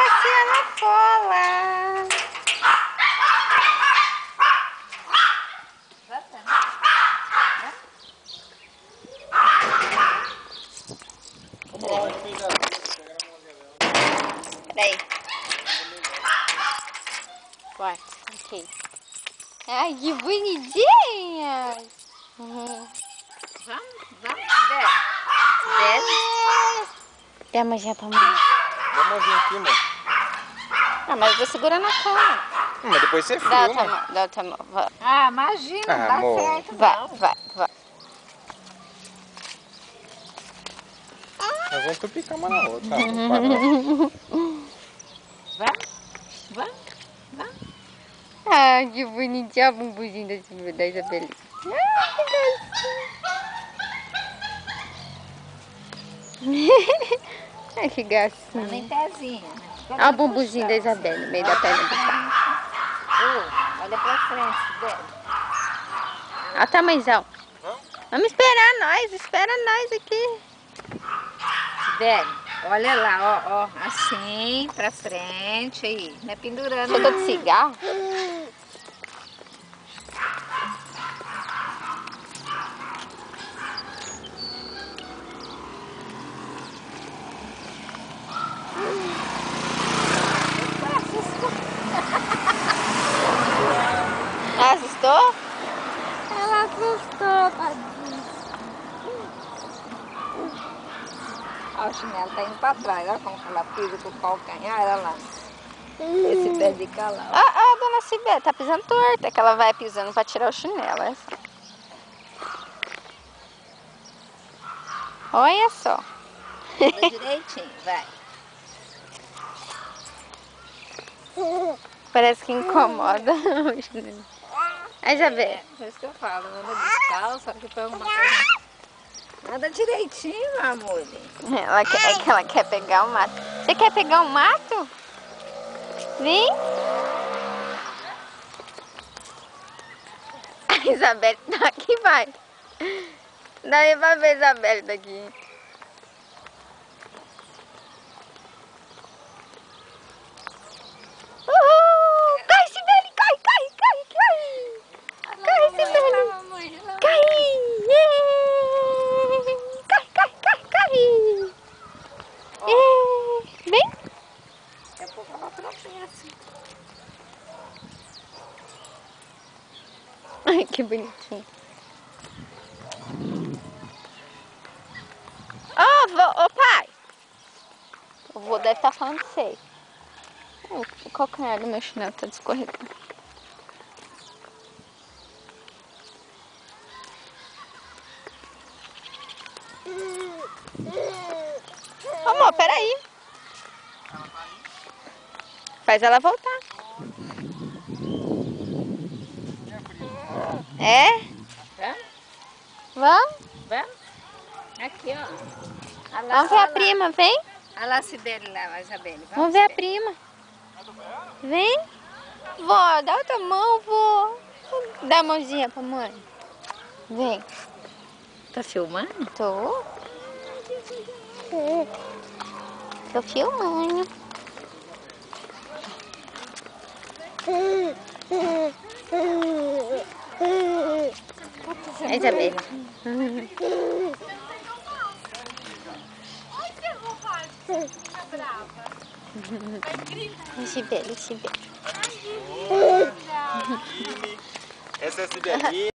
passear na cola. Peraí. Vai, ok. Ai, que bonitinha! Vamos, desce. Dá a mãozinha pra mãe. Dá a mãozinha aqui, mano. Ah, mas eu vou segurar na câmera. Mas depois você Dá outra filma. mão, dá outra mão. Vai, Ah, imagina, não dá amor. certo vai, não. vai. Nós vamos tupicar uma na outra. Vamos. Ai, que bonitinho. Olha o bumbuzinho da Isabelinha. Ai, que gracinha. Ai, que Tá gracinha. nem pezinho, né? Olha o bumbuzinho da Isabelle no meio da perna do pai. Olha pra frente, Sibeli. Olha o tamanhozão. Vamos esperar nós, espera nós aqui. Sibeli, olha lá, ó, assim, pra frente, aí, não é pendurando. Chegou de cigarro? Assustou? Ela assustou, tadinha. Ó, o chinelo tá indo pra trás, olha como ela pisa com o calcanhar, olha lá. Esse pé de calão. Ah, dona Cibé, tá pisando torta, é que ela vai pisando pra tirar o chinelo, é só. Olha só. Vai direitinho, vai. Parece que incomoda o chinelo. A Isabel. Por isso que eu falo, anda descalço, só que põe alguma coisa. Nada direitinho, meu amor. É que ela quer pegar o mato. Você quer pegar o mato? Vem. A Isabel tá aqui, vai. Daí vai ver a Isabel daqui. Uhul! Cai, Sibeli, cai. Cai, Sibeli. Cai. Cai. Vem. Daqui a pouco ela própria assim. Ai, que bonitinho. Ô, pai. O vô deve estar falando de você. O calcanhar do meu chinelo tá escorregando. Amor, peraí. Faz ela voltar. É? Vamos? Vamos? Aqui, ó. Olha lá, Vamos ver a olha lá. prima, vem. Olha lá a Sibeli lá, a Isabelle. Vamos ver a Sibeli. prima. Vem. Vó, dá outra mão, vó. Dá a mãozinha pra mãe. Vem. Tá filmando? Tô. Tô filmando. É Isabela. Isabela. Essa é a Sibeli.